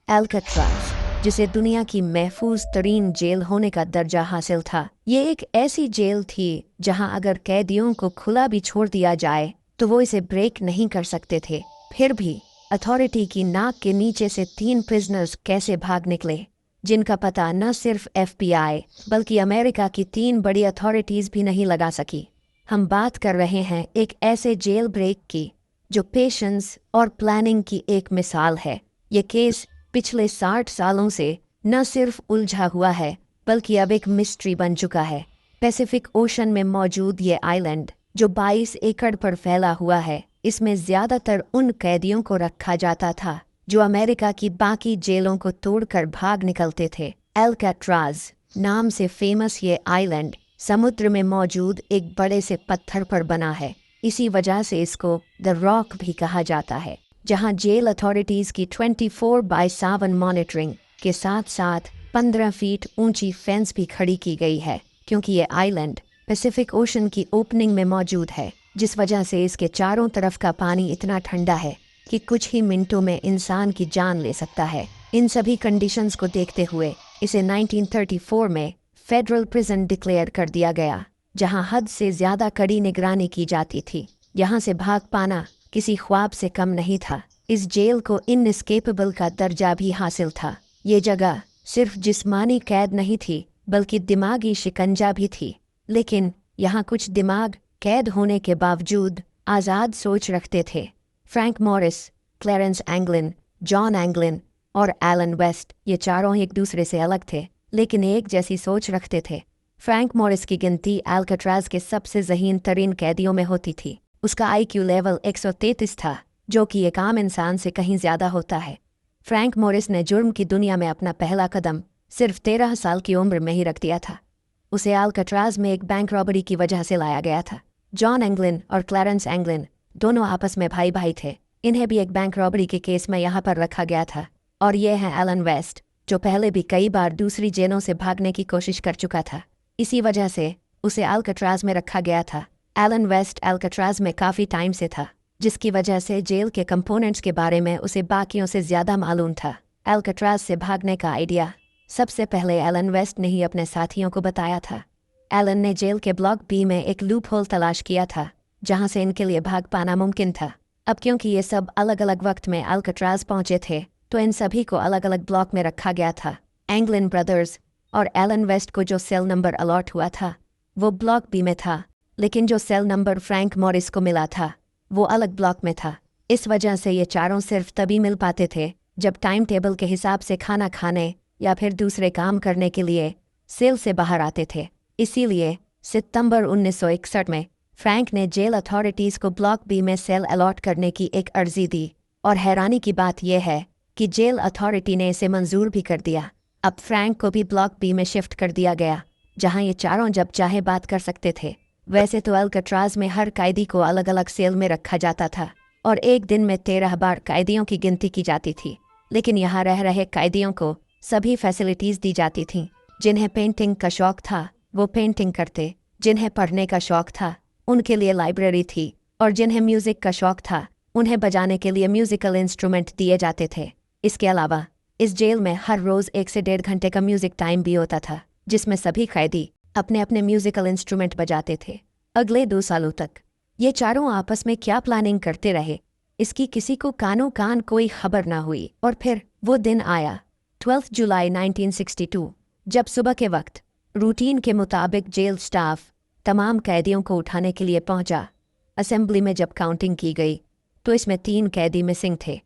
एल्काट्राज, जिसे दुनिया की महफूज तरीन जेल होने का दर्जा हासिल था। ये एक ऐसी जेल थी जहां अगर कैदियों को खुला भी छोड़ दिया जाए तो वो इसे ब्रेक नहीं कर सकते थे। फिर भी अथॉरिटी की नाक के नीचे से 3 प्रिजनर्स कैसे भाग निकले, जिनका पता न सिर्फ FBI बल्कि अमेरिका की 3 बड़ी अथॉरिटीज़ भी नहीं लगा सकी। हम बात कर रहे हैं एक ऐसे जेल ब्रेक की जो पेशेंस और प्लानिंग की एक मिसाल है। ये केस पिछले 60 सालों से न सिर्फ उलझा हुआ है बल्कि अब एक मिस्ट्री बन चुका है। पैसिफिक ओशन में मौजूद ये आइलैंड जो 22 एकड़ पर फैला हुआ है, इसमें ज़्यादातर उन कैदियों को रखा जाता था जो अमेरिका की बाकी जेलों को तोड़कर भाग निकलते थे। एल्काट्राज नाम से फेमस ये आइलैंड समुद्र में मौजूद एक बड़े से पत्थर पर बना है। इसी वजह से इसको द रॉक भी कहा जाता है, जहां जेल अथॉरिटीज़ की 24/7 मॉनिटरिंग के साथ साथ 15 फीट ऊंची फेंस भी खड़ी की गई है, क्योंकि ये आइलैंड पैसिफिक ओशन की ओपनिंग में मौजूद है, जिस वजह से इसके चारों तरफ का पानी इतना ठंडा है कि कुछ ही मिनटों में इंसान की जान ले सकता है। इन सभी कंडीशंस को देखते हुए इसे 1934 में फेडरल प्रिजन डिक्लेयर कर दिया गया, जहां हद से ज़्यादा कड़ी निगरानी की जाती थी। यहाँ से भाग पाना किसी ख्वाब से कम नहीं था। इस जेल को इनएस्केपेबल का दर्जा भी हासिल था। ये जगह सिर्फ जिस्मानी कैद नहीं थी बल्कि दिमागी शिकंजा भी थी। लेकिन यहाँ कुछ दिमाग कैद होने के बावजूद आज़ाद सोच रखते थे। फ्रैंक मॉरिस, क्लैरेंस एंगलिन, जॉन एंगलिन और एलन वेस्ट, ये चारों एक दूसरे से अलग थे लेकिन एक जैसी सोच रखते थे। फ्रैंक मॉरिस की गिनती एल्काट्राज के सबसे ज़हीन तरीन कैदियों में होती थी। उसका IQ लेवल 133 था, जो कि एक आम इंसान से कहीं ज़्यादा होता है। फ्रैंक मॉरिस ने जुर्म की दुनिया में अपना पहला कदम सिर्फ 13 साल की उम्र में ही रख दिया था। उसे एल्काट्राज में एक बैंक रॉबरी की वजह से लाया गया था। जॉन एंगलिन और क्लैरेंस एंगलिन दोनों आपस में भाई भाई थे। इन्हें भी एक बैंक रॉबरी के केस में यहाँ पर रखा गया था। और ये है एलन वेस्ट, जो पहले भी कई बार दूसरी जेलों से भागने की कोशिश कर चुका था। इसी वजह से उसे एल्काट्राज में रखा गया था। एलन वेस्ट एल्काट्राज में काफ़ी टाइम से था, जिसकी वजह से जेल के कंपोनेंट्स के बारे में उसे बाकियों से ज़्यादा मालूम था। एल्काट्राज से भागने का आइडिया सबसे पहले एलन वेस्ट ने ही अपने साथियों को बताया था। एलन ने जेल के ब्लॉक B में एक लूप होल तलाश किया था, जहां से इनके लिए भाग पाना मुमकिन था। अब क्योंकि ये सब अलग अलग वक्त में एल्काट्राज पहुंचे थे, तो इन सभी को अलग अलग ब्लॉक में रखा गया था। एंगलिन ब्रदर्स और एलन वेस्ट को जो सेल नंबर अलॉट हुआ था वो ब्लॉक B में था, लेकिन जो सेल नंबर फ्रैंक मॉरिस को मिला था वो अलग ब्लॉक में था। इस वजह से ये चारों सिर्फ तभी मिल पाते थे जब टाइम टेबल के हिसाब से खाना खाने या फिर दूसरे काम करने के लिए सेल से बाहर आते थे। इसीलिए सितंबर 1961 में फ्रैंक ने जेल अथॉरिटीज़ को ब्लॉक B में सेल अलॉट करने की एक अर्जी दी, और हैरानी की बात यह है कि जेल अथॉरिटी ने इसे मंजूर भी कर दिया। अब फ्रैंक को भी ब्लॉक B में शिफ्ट कर दिया गया, जहां ये चारों जब चाहे बात कर सकते थे। वैसे तो एल्काट्राज में हर कैदी को अलग अलग सेल में रखा जाता था और एक दिन में 13 बार कैदियों की गिनती की जाती थी, लेकिन यहाँ रह रहे कैदियों को सभी फैसिलिटीज़ दी जाती थीं। जिन्हें पेंटिंग का शौक़ था वो पेंटिंग करते, जिन्हें पढ़ने का शौक़ था उनके लिए लाइब्रेरी थी, और जिन्हें म्यूज़िक का शौक़ था उन्हें बजाने के लिए म्यूज़िकल इंस्ट्रूमेंट दिए जाते थे। इसके अलावा इस जेल में हर रोज़ 1 से 1.5 घंटे का म्यूज़िक टाइम भी होता था, जिसमें सभी कैदी अपने अपने म्यूज़िकल इंस्ट्रूमेंट बजाते थे। अगले 2 सालों तक ये चारों आपस में क्या प्लानिंग करते रहे, इसकी किसी को कानो कान कोई खबर ना हुई। और फिर वो दिन आया 12 जुलाई 1962, जब सुबह के वक्त रूटीन के मुताबिक जेल स्टाफ तमाम कैदियों को उठाने के लिए पहुंचा। असेंबली में जब काउंटिंग की गई तो इसमें 3 कैदी मिसिंग थे।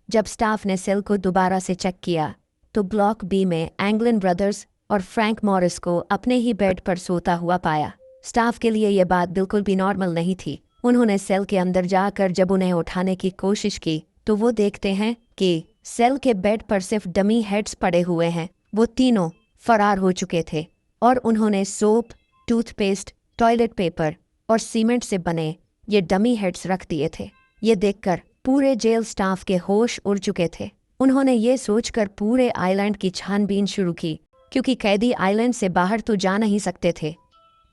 जब स्टाफ ने सेल को दोबारा से चेक किया तो ब्लॉक B में एंगलिन ब्रदर्स और फ्रैंक मॉरिस को अपने ही बेड पर सोता हुआ पाया। स्टाफ के लिए यह बात बिल्कुल भी नॉर्मल नहीं थी। उन्होंने सेल के अंदर जाकर जब उन्हें उठाने की कोशिश की तो वो देखते हैं कि सेल के बेड पर सिर्फ डमी हेड्स पड़े हुए हैं। वो तीनों फरार हो चुके थे और उन्होंने सोप, टूथपेस्ट, टॉयलेट पेपर और सीमेंट से बने ये डमी हेड्स रख दिए थे। ये देखकर पूरे जेल स्टाफ के होश उड़ चुके थे। उन्होंने ये सोचकर पूरे आइलैंड की छानबीन शुरू की, क्योंकि कैदी आइलैंड से बाहर तो जा नहीं सकते थे।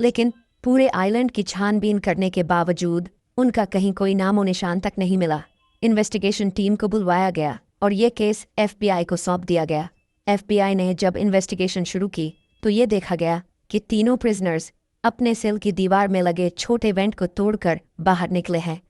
लेकिन पूरे आइलैंड की छानबीन करने के बावजूद उनका कहीं कोई नामो निशान तक नहीं मिला। इन्वेस्टिगेशन टीम को बुलवाया गया और ये केस एफबीआई को सौंप दिया गया। एफबीआई ने जब इन्वेस्टिगेशन शुरू की तो ये देखा गया कि तीनों प्रिजनर्स अपने सेल की दीवार में लगे छोटे वेंट को तोड़कर बाहर निकले हैं।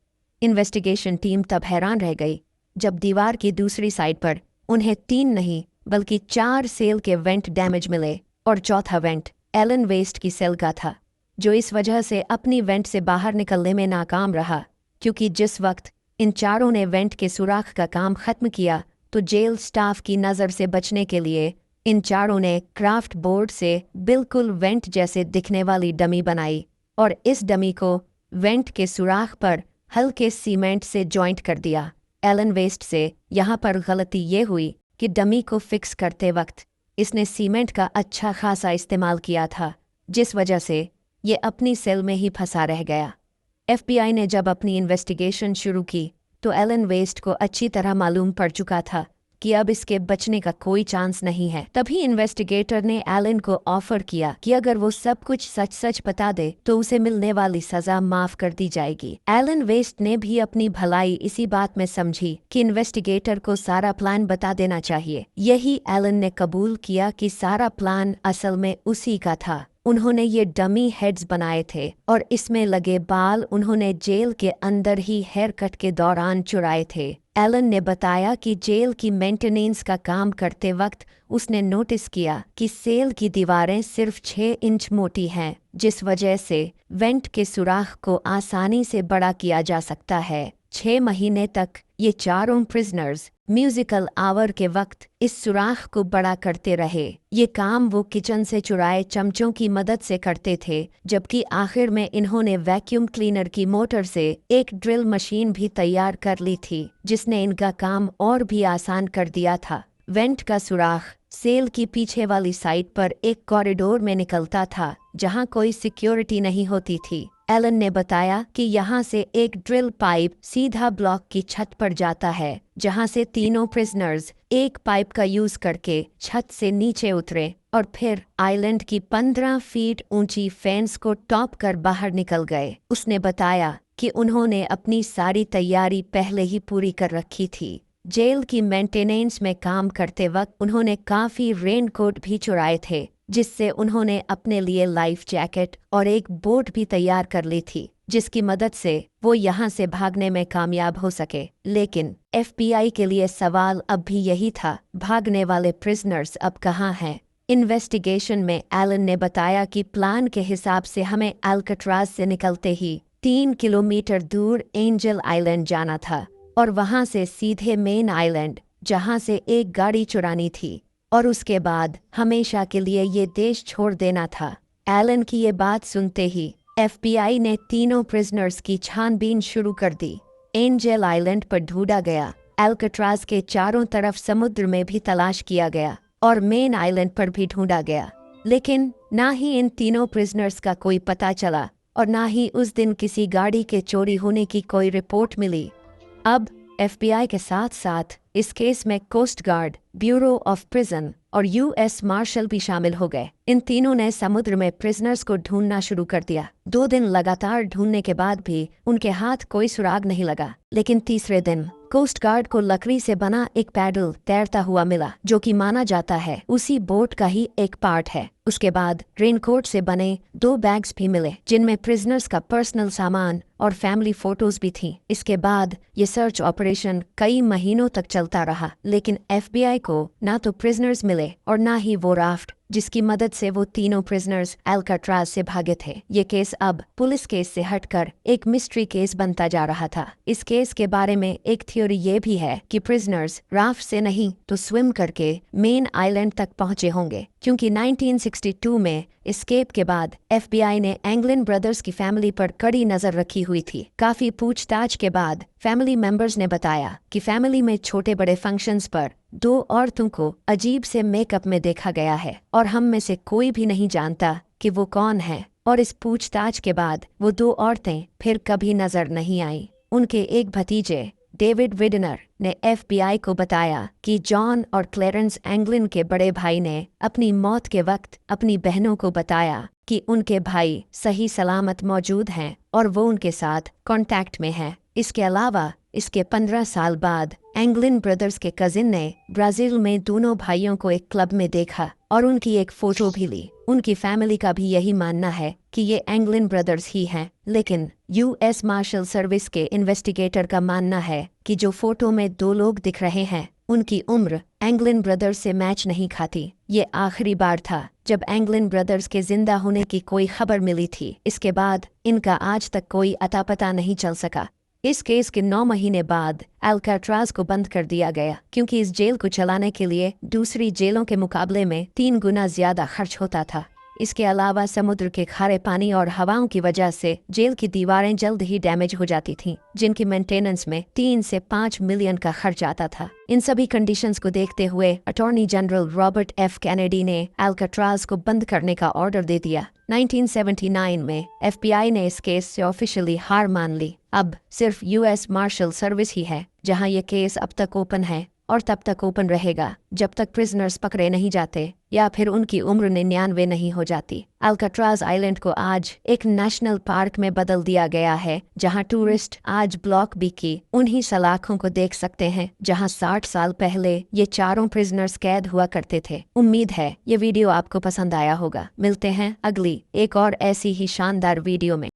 इन्वेस्टिगेशन टीम तब हैरान रह गई जब दीवार की दूसरी साइड पर उन्हें 3 नहीं बल्कि 4 सेल के वेंट डैमेज मिले और चौथा वेंट एलन वेस्ट की सेल का था, जो इस वजह से अपनी वेंट से बाहर निकलने में नाकाम रहा, क्योंकि जिस वक्त इन चारों ने वेंट के सुराख का काम खत्म किया तो जेल स्टाफ की नज़र से बचने के लिए इन चारों ने क्राफ्ट बोर्ड से बिल्कुल वेंट जैसे दिखने वाली डमी बनाई और इस डमी को वेंट के सुराख पर हल्के सीमेंट से जॉइंट कर दिया। एलन वेस्ट से यहाँ पर गलती ये हुई कि डमी को फिक्स करते वक्त इसने सीमेंट का अच्छा खासा इस्तेमाल किया था, जिस वजह से ये अपनी सेल में ही फंसा रह गया। एफबीआई ने जब अपनी इन्वेस्टिगेशन शुरू की तो एलन वेस्ट को अच्छी तरह मालूम पड़ चुका था कि अब इसके बचने का कोई चांस नहीं है। तभी इन्वेस्टिगेटर ने एलन को ऑफर किया कि अगर वो सब कुछ सच सच बता दे तो उसे मिलने वाली सजा माफ कर दी जाएगी। एलन वेस्ट ने भी अपनी भलाई इसी बात में समझी कि इन्वेस्टिगेटर को सारा प्लान बता देना चाहिए। यही एलन ने कबूल किया कि सारा प्लान असल में उसी का था। उन्होंने ये डमी हेड्स बनाए थे और इसमें लगे बाल उन्होंने जेल के अंदर ही हेयर कट के दौरान चुराए थे। एलन ने बताया कि जेल की मेंटेनेंस का काम करते वक्त उसने नोटिस किया कि सेल की दीवारें सिर्फ 6 इंच मोटी हैं, जिस वजह से वेंट के सुराख को आसानी से बड़ा किया जा सकता है। 6 महीने तक ये चारों प्रिजनर्स म्यूजिकल आवर के वक्त इस सुराख को बड़ा करते रहे। ये काम वो किचन से चुराए चमचों की मदद से करते थे, जबकि आखिर में इन्होंने वैक्यूम क्लीनर की मोटर से एक ड्रिल मशीन भी तैयार कर ली थी, जिसने इनका काम और भी आसान कर दिया था। वेंट का सुराख सेल की पीछे वाली साइड पर एक कॉरिडोर में निकलता था, जहां कोई सिक्योरिटी नहीं होती थी। एलन ने बताया कि यहाँ से एक ड्रिल पाइप सीधा ब्लॉक की छत पर जाता है, जहाँ से तीनों प्रिजनर्स एक पाइप का यूज करके छत से नीचे उतरे और फिर आइलैंड की 15 फीट ऊंची फेंस को टॉप कर बाहर निकल गए। उसने बताया कि उन्होंने अपनी सारी तैयारी पहले ही पूरी कर रखी थी। जेल की मेंटेनेंस में काम करते वक्त उन्होंने काफ़ी रेनकोट भी चुराए थे, जिससे उन्होंने अपने लिए लाइफ जैकेट और एक बोट भी तैयार कर ली थी, जिसकी मदद से वो यहाँ से भागने में कामयाब हो सके। लेकिन एफबीआई के लिए सवाल अब भी यही था, भागने वाले प्रिजनर्स अब कहाँ हैं? इन्वेस्टिगेशन में एलन ने बताया कि प्लान के हिसाब से हमें अल्काट्राज से निकलते ही 3 किलोमीटर दूर एंजल आइलैंड जाना था और वहाँ से सीधे मेन आइलैंड, जहाँ से एक गाड़ी चुरानी थी और उसके बाद हमेशा के लिए ये देश छोड़ देना था। एलन की ये बात सुनते ही एफबीआई ने तीनों प्रिजनर्स की छानबीन शुरू कर दी। एंजल आइलैंड पर ढूंढा गया, अल्काट्राज के चारों तरफ समुद्र में भी तलाश किया गया और मेन आइलैंड पर भी ढूंढा गया, लेकिन ना ही इन तीनों प्रिजनर्स का कोई पता चला और ना ही उस दिन किसी गाड़ी के चोरी होने की कोई रिपोर्ट मिली। अब एफबीआई के साथ साथ इस केस में coast guard, bureau of prison और यूएस मार्शल भी शामिल हो गए। इन तीनों ने समुद्र में प्रिजनर्स को ढूंढना शुरू कर दिया। 2 दिन लगातार ढूंढने के बाद भी उनके हाथ कोई सुराग नहीं लगा, लेकिन तीसरे दिन कोस्ट गार्ड को लकड़ी से बना एक पैडल तैरता हुआ मिला, जो कि माना जाता है उसी बोट का ही एक पार्ट है। उसके बाद रेनकोट से बने 2 बैग्स भी मिले, जिनमें प्रिजनर्स का पर्सनल सामान और फैमिली फोटोज भी थीं। इसके बाद ये सर्च ऑपरेशन कई महीनों तक चलता रहा, लेकिन एफबीआई को ना तो प्रिजनर्स मिले और ना ही वो राफ्ट जिसकी मदद से वो तीनों प्रिजनर्स अल्काट्राज से भागे थे। ये केस अब पुलिस केस से हटकर एक मिस्ट्री केस बनता जा रहा था। इस केस के बारे में एक थ्योरी ये भी है कि प्रिजनर्स राफ्ट से नहीं तो स्विम करके मेन आइलैंड तक पहुंचे होंगे, क्योंकि 1962 में एस्केप के बाद एफबीआई ने एंगलिन ब्रदर्स की फैमिली पर कड़ी नजर रखी हुई थी। काफी पूछताछ के बाद फैमिली मेंबर्स ने बताया कि फैमिली में छोटे बड़े फंक्शंस पर 2 औरतों को अजीब से मेकअप में देखा गया है और हम में से कोई भी नहीं जानता कि वो कौन है। और इस पूछताछ के बाद वो 2 औरतें फिर कभी नजर नहीं आई। उनके एक भतीजे डेविड विडनर ने एफबीआई को बताया कि जॉन और क्लेरेंस एंगलिन के बड़े भाई ने अपनी मौत के वक्त अपनी बहनों को बताया कि उनके भाई सही सलामत मौजूद हैं और वो उनके साथ कांटेक्ट में हैं। इसके अलावा इसके 15 साल बाद एंगलिन ब्रदर्स के कजिन ने ब्राजील में दोनों भाइयों को एक क्लब में देखा और उनकी एक फोटो भी ली। उनकी फैमिली का भी यही मानना है कि ये एंगलिन ब्रदर्स ही हैं, लेकिन यूएस मार्शल सर्विस के इन्वेस्टिगेटर का मानना है कि जो फोटो में दो लोग दिख रहे हैं उनकी उम्र एंगलिन ब्रदर्स से मैच नहीं खाती। ये आखिरी बार था जब एंगलिन ब्रदर्स के जिंदा होने की कोई खबर मिली थी। इसके बाद इनका आज तक कोई अता पता नहीं चल सका। इस केस के 9 महीने बाद अल्काट्राज को बंद कर दिया गया क्योंकि इस जेल को चलाने के लिए दूसरी जेलों के मुकाबले में 3 गुना ज्यादा खर्च होता था। इसके अलावा समुद्र के खारे पानी और हवाओं की वजह से जेल की दीवारें जल्द ही डैमेज हो जाती थीं, जिनकी मेंटेनेंस में 3 से 5 मिलियन का खर्च आता था। इन सभी कंडीशंस को देखते हुए attorney general Robert F Kennedy ने अल्काट्राज को बंद करने का ऑर्डर दे दिया। 1979 में एफबीआई ने इस केस से ऑफिशियली हार मान ली। अब सिर्फ यूएस मार्शल सर्विस ही है जहां ये केस अब तक ओपन है और तब तक ओपन रहेगा जब तक प्रिजनर्स पकड़े नहीं जाते या फिर उनकी उम्र 99 नहीं हो जाती। अल्काट्राज आइलैंड को आज एक नेशनल पार्क में बदल दिया गया है जहां टूरिस्ट आज ब्लॉक बी की उन्हीं सलाखों को देख सकते हैं जहां 60 साल पहले ये चारों प्रिजनर्स कैद हुआ करते थे। उम्मीद है ये वीडियो आपको पसंद आया होगा। मिलते हैं अगली एक और ऐसी ही शानदार वीडियो में।